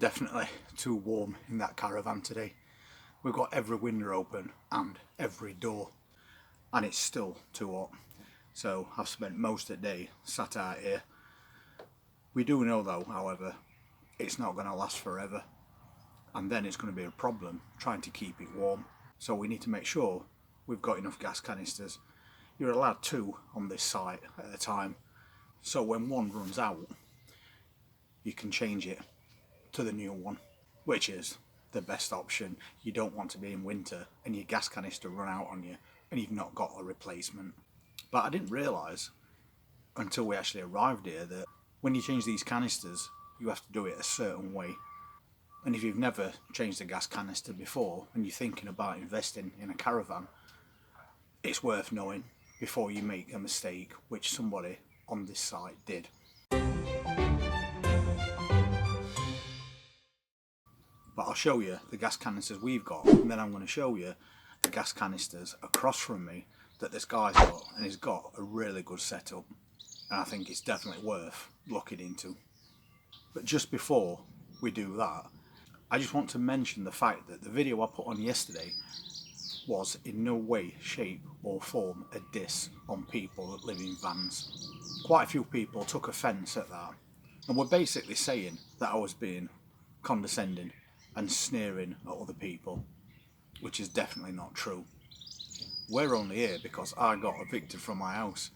Definitely too warm in that caravan today. We've got every window open and every door, and it's still too hot. So I've spent most of the day sat out here. We do know though, however, it's not going to last forever, and then it's going to be a problem trying to keep it warm. So we need to make sure we've got enough gas canisters. You're allowed 2 on this site at a time, so when one runs out you can change it to the new one, which is the best option. You don't want to be in winter and your gas canister run out on you and you've not got a replacement. But I didn't realise until we actually arrived here that when you change these canisters you have to do it a certain way. And if you've never changed a gas canister before and you're thinking about investing in a caravan, it's worth knowing before you make a mistake, which somebody on this site did. But I'll show you the gas canisters we've got, and then I'm going to show you the gas canisters across from me that this guy's got, and he's got a really good setup, and I think it's definitely worth looking into. But just before we do that, I just want to mention the fact that the video I put on yesterday was in no way, shape or form a diss on people that live in vans. Quite a few people took offence at that and were basically saying that I was being condescending and sneering at other people, which is definitely not true. We're only here because I got evicted from my house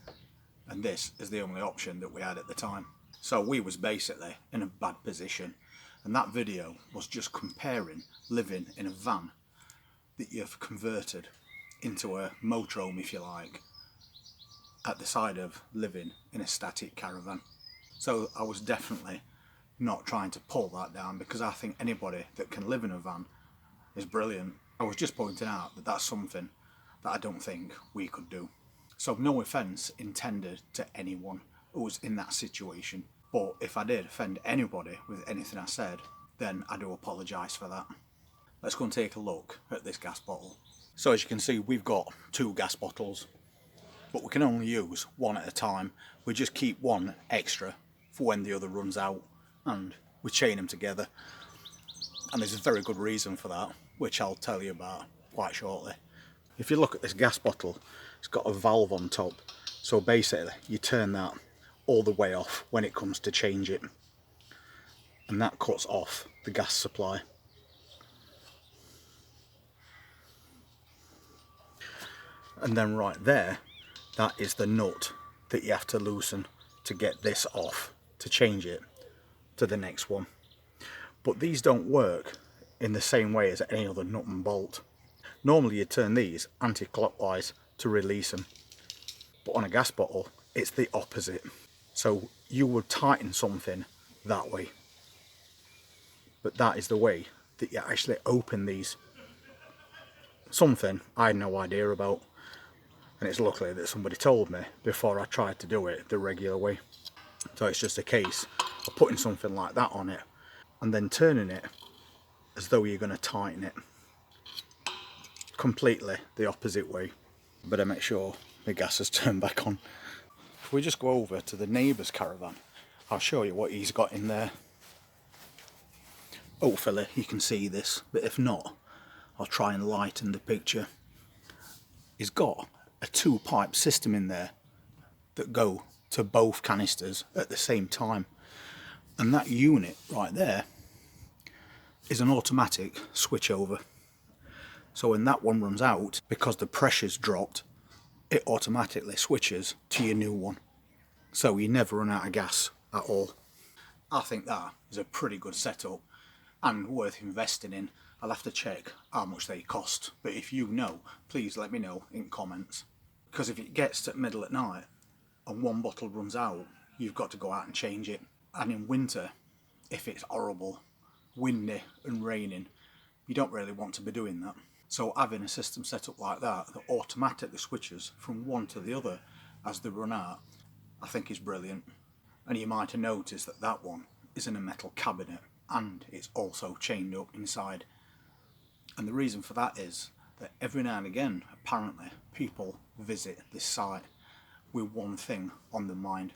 and this is the only option that we had at the time. So we was basically in a bad position, and that video was just comparing living in a van that you've converted into a motorhome, if you like, at the side of living in a static caravan. So I was definitely not trying to pull that down, because I think anybody that can live in a van is brilliant. I was just pointing out that that's something that I don't think we could do. So no offence intended to anyone who was in that situation, but if I did offend anybody with anything I said, then I do apologise for that. Let's go and take a look at this gas bottle. So as you can see, we've got 2 gas bottles, but we can only use one at a time. We just keep one extra for when the other runs out, and we chain them together. And there's a very good reason for that, which I'll tell you about quite shortly. If you look at this gas bottle, it's got a valve on top. So basically you turn that all the way off when it comes to change it, and that cuts off the gas supply. And then right there, that is the nut that you have to loosen to get this off, to change it to the next one. But these don't work in the same way as any other nut and bolt. Normally you turn these anti-clockwise to release them, but on a gas bottle it's the opposite. So you would tighten something that way, but that is the way that you actually open these. Something I had no idea about, and it's luckily that somebody told me before I tried to do it the regular way. So it's just a case of putting something like that on it and then turning it as though you're going to tighten it. Completely the opposite way. Better make sure the gas is turned back on. If we just go over to the neighbour's caravan, I'll show you what he's got in there. Hopefully you can see this, but if not, I'll try and lighten the picture. He's got a 2-pipe system in there that go to both canisters at the same time, and that unit right there is an automatic switch over. So when that one runs out, because the pressure's dropped, it automatically switches to your new one, so you never run out of gas at all. I think that is a pretty good setup and worth investing in. I'll have to check how much they cost, but if you know, please let me know in comments, because if it gets to the middle at night and one bottle runs out, you've got to go out and change it. And in winter, if it's horrible, windy and raining, you don't really want to be doing that. So having a system set up like that automatically switches from one to the other as they run out, I think is brilliant. And you might have noticed that that one is in a metal cabinet and it's also chained up inside. And the reason for that is that every now and again, apparently, people visit this site with one thing on their mind,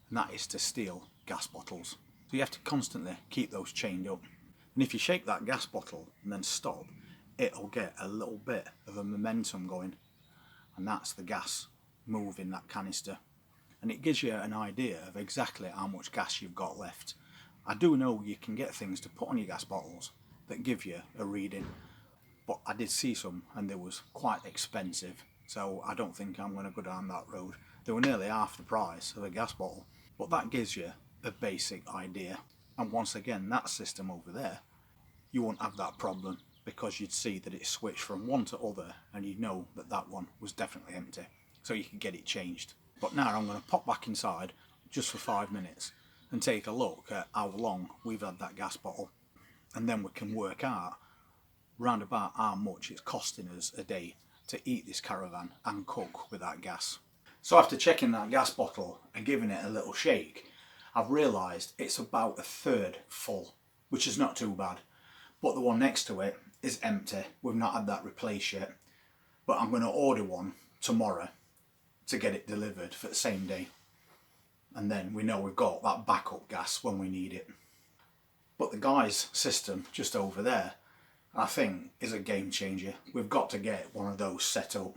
and that is to steal gas bottles. So you have to constantly keep those chained up. And if you shake that gas bottle and then stop, it'll get a little bit of a momentum going, and that's the gas moving that canister. And it gives you an idea of exactly how much gas you've got left. I do know you can get things to put on your gas bottles that give you a reading, but I did see some and they was quite expensive, so I don't think I'm going to go down that road. They were nearly half the price of a gas bottle, but that gives you a basic idea. And once again, that system over there, you won't have that problem, because you'd see that it switched from one to other and you'd know that that one was definitely empty, so you could get it changed. But now I'm going to pop back inside just for 5 minutes and take a look at how long we've had that gas bottle, and then we can work out round about how much it's costing us a day to eat this caravan and cook with that gas. So after checking that gas bottle and giving it a little shake, I've realised it's about a third full, which is not too bad. But the one next to it is empty. We've not had that replaced yet, but I'm going to order one tomorrow to get it delivered for the same day, and then we know we've got that backup gas when we need it. But the guy's system just over there, I think, is a game changer. We've got to get one of those set up.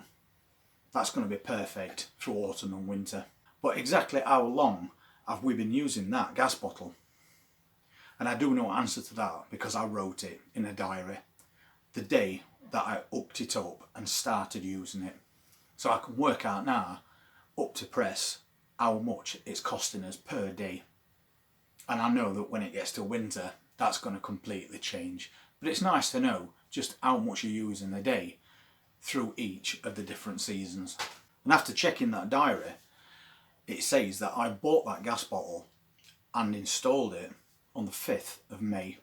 That's going to be perfect through autumn and winter. But exactly how long have we been using that gas bottle? And I do know the answer to that because I wrote it in a diary the day that I hooked it up and started using it. So I can work out now, up to press, how much it's costing us per day. And I know that when it gets to winter, that's going to completely change. But it's nice to know just how much you use in a day through each of the different seasons. And after checking that diary, it says that I bought that gas bottle and installed it on the 5th of May,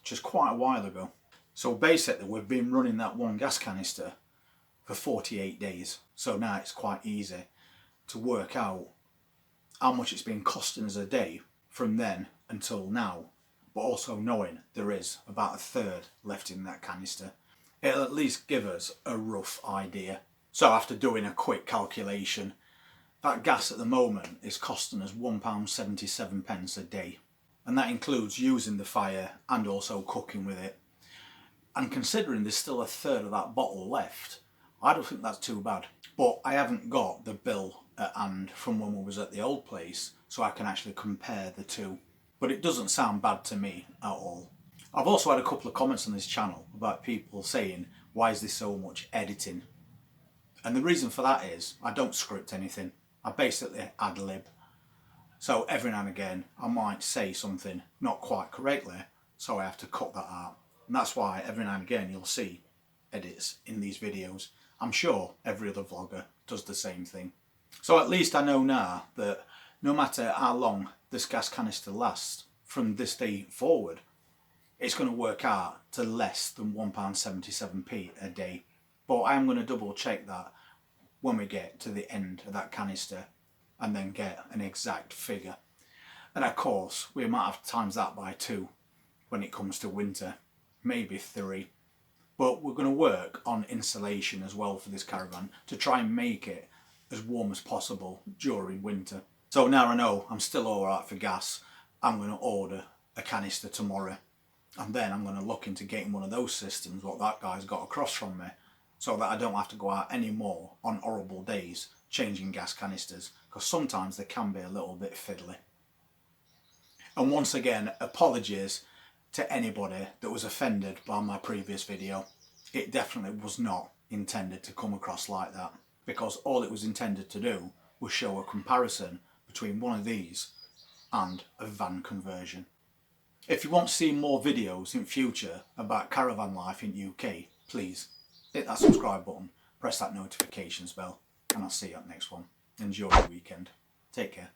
which is quite a while ago. So basically we've been running that one gas canister for 48 days. So now it's quite easy to work out how much it's been costing us a day from then until now, but also knowing there is about a third left in that canister. It'll at least give us a rough idea. So after doing a quick calculation, that gas at the moment is costing us £1.77 a day. And that includes using the fire and also cooking with it. And considering there's still a third of that bottle left, I don't think that's too bad. But I haven't got the bill at hand from when we was at the old place, so I can actually compare the two. But it doesn't sound bad to me at all. I've also had a couple of comments on this channel about people saying, why is there so much editing? And the reason for that is, I don't script anything. I basically ad-lib. So every now and again, I might say something not quite correctly, so I have to cut that out. And that's why every now and again you'll see edits in these videos. I'm sure every other vlogger does the same thing. So at least I know now that no matter how long this gas canister lasts, from this day forward, it's going to work out to less than £1.77p a day. But I am going to double check that when we get to the end of that canister and then get an exact figure. And of course, we might have times that by 2 when it comes to winter, maybe 3. But we're going to work on insulation as well for this caravan to try and make it as warm as possible during winter. So now I know I'm still alright for gas, I'm going to order a canister tomorrow. And then I'm going to look into getting one of those systems, what that guy's got across from me, so that I don't have to go out anymore on horrible days changing gas canisters, because sometimes they can be a little bit fiddly. And once again, apologies to anybody that was offended by my previous video. It definitely was not intended to come across like that, because all it was intended to do was show a comparison between one of these and a van conversion. If you want to see more videos in future about caravan life in UK, please hit that subscribe button, press that notifications bell, and I'll see you at the next one. Enjoy your weekend. Take care.